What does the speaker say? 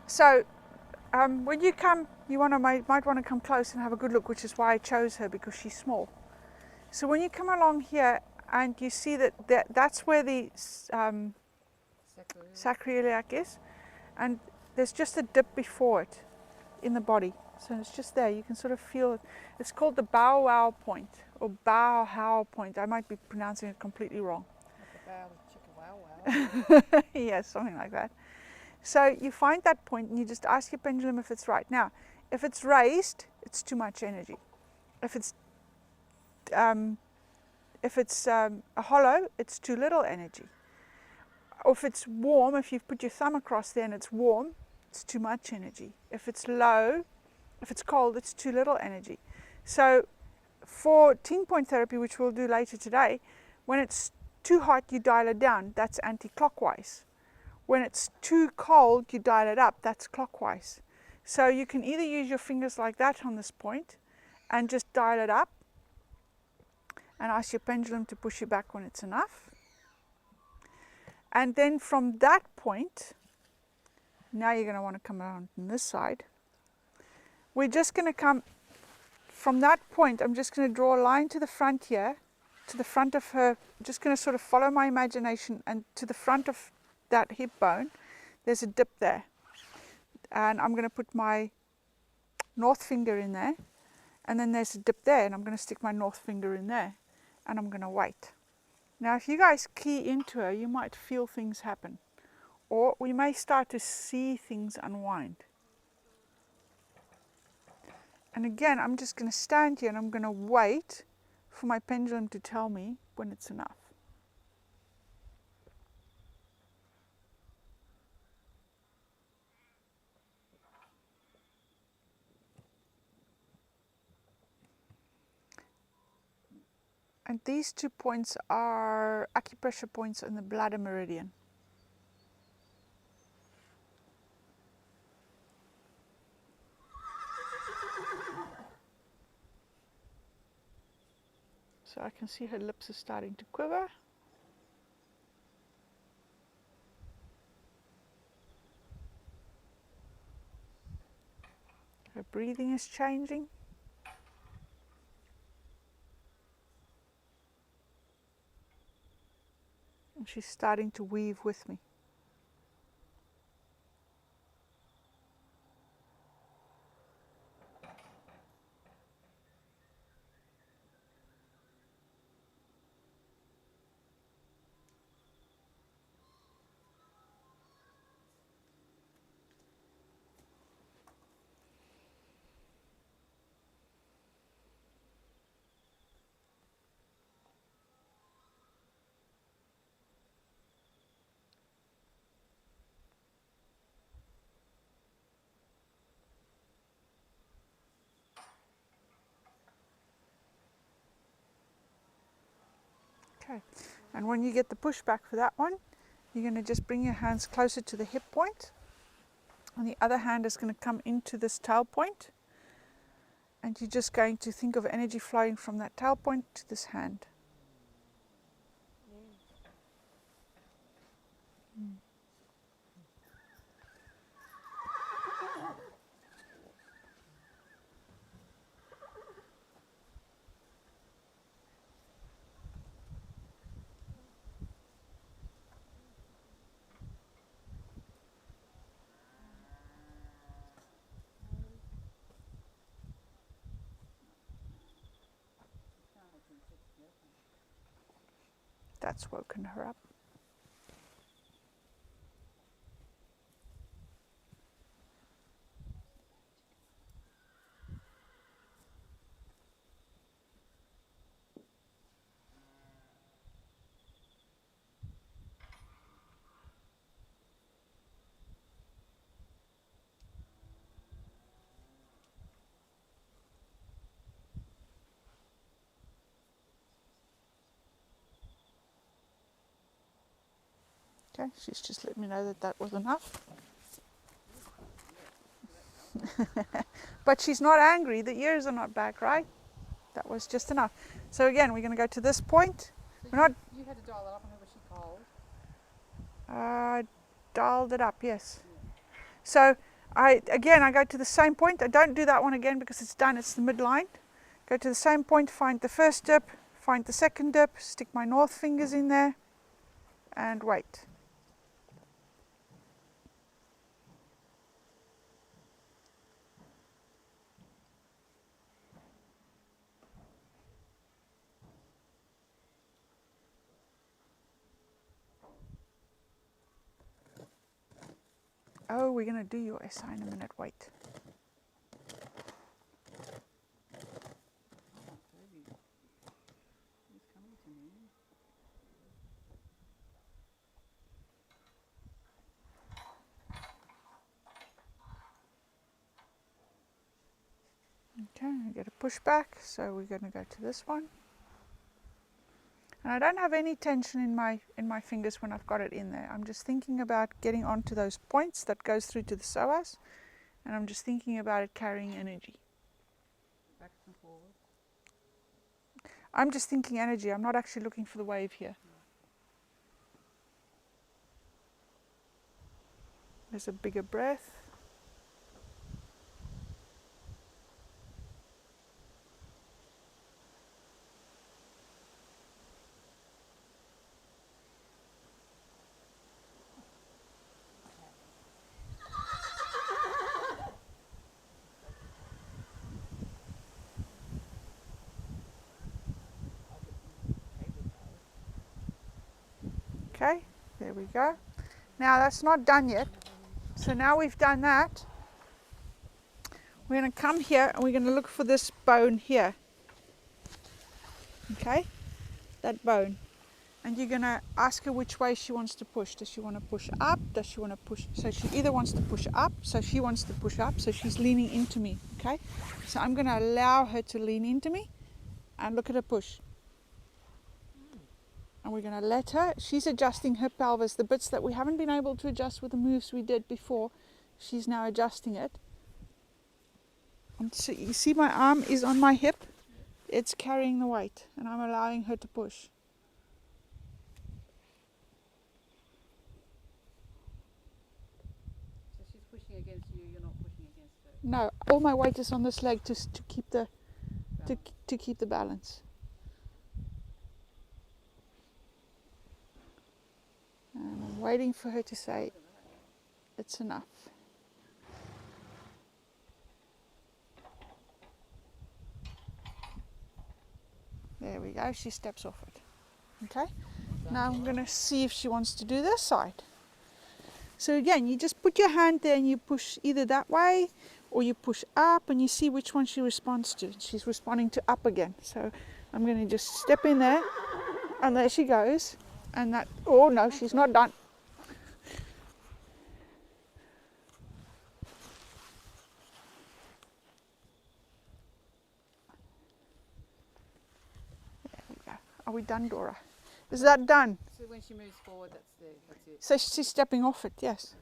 So when you come, you might want to come close and have a good look, which is why I chose her, because she's small. So when you come along here and you see that's where the sacroiliac is, and there's just a dip before it in the body. So it's just there, you can sort of feel it. It's called the bow wow point, or bow how point. I might be pronouncing it completely wrong. Like a bow chicka wow wow. Yes, something like that. So you find that point and you just ask your pendulum if it's right. Now, if it's raised, it's too much energy. If it's a hollow, it's too little energy. Or if it's warm, if you've put your thumb across there and it's warm, it's too much energy. If it's low, if it's cold, it's too little energy. So for 10-point therapy, which we'll do later today, when it's too hot, you dial it down. That's anti-clockwise. When it's too cold, you dial it up. That's clockwise. So you can either use your fingers like that on this point and just dial it up and ask your pendulum to push you back when it's enough. And then from that point, now you're going to want to come around on this side. We're just going to come from that point. I'm just going to draw a line to the front here, to the front of her. I'm just going to sort of follow my imagination, and to the front of that hip bone, there's a dip there. And I'm going to put my north finger in there, and then there's a dip there, and I'm going to stick my north finger in there, and I'm going to wait. Now, if you guys key into her, you might feel things happen, or we may start to see things unwind. And again, I'm just going to stand here and I'm going to wait for my pendulum to tell me when it's enough. And these 2 points are acupressure points in the bladder meridian. So I can see her lips are starting to quiver. Her breathing is changing. And she's starting to weave with me. Okay, and when you get the pushback for that one, you're going to just bring your hands closer to the hip point, and the other hand is going to come into this tail point, and you're just going to think of energy flowing from that tail point to this hand. That's woken her up. Okay, she's just let me know that that was enough. But she's not angry, the ears are not back, right? That was just enough. So again, we're going to go to this point. So We're not you had to dial it up on her, was she cold? dialed it up, yes. So I go to the same point. I don't do that one again because it's done, it's the midline. Go to the same point, find the first dip, find the second dip, stick my north fingers in there and wait. Oh, we're going to do your SI in a minute, wait. He's coming to me. Okay, I get a push back, so we're going to go to this one. And I don't have any tension in my fingers when I've got it in there. I'm just thinking about getting onto those points that goes through to the psoas, and I'm just thinking about it carrying energy. Back and forward. I'm just thinking energy. I'm not actually looking for the wave here. There's a bigger breath. Okay, there we go. Now that's not done yet. So now we've done that. We're going to come here and we're going to look for this bone here. Okay, that bone. And you're going to ask her which way she wants to push. Does she want to push up? Does she want to push? So she either wants to push up, so she wants to push up, so she's leaning into me. Okay, so I'm going to allow her to lean into me and look at her push. And we're going to let her, she's adjusting her pelvis, the bits that we haven't been able to adjust with the moves we did before, she's now adjusting it. And so you see my arm is on my hip, it's carrying the weight, and I'm allowing her to push. So she's pushing against you, you're not pushing against her. No, all my weight is on this leg to keep the to keep the balance. And I'm waiting for her to say it's enough. There we go, she steps off it. Okay, now I'm going to see if she wants to do this side. So again, you just put your hand there and you push either that way or you push up and you see which one she responds to. She's responding to up again. So I'm going to just step in there and there she goes. And that, oh no, she's not done. There we go. Are we done, Dora? Is that done? So when she moves forward, that's it. So she's stepping off it, yes.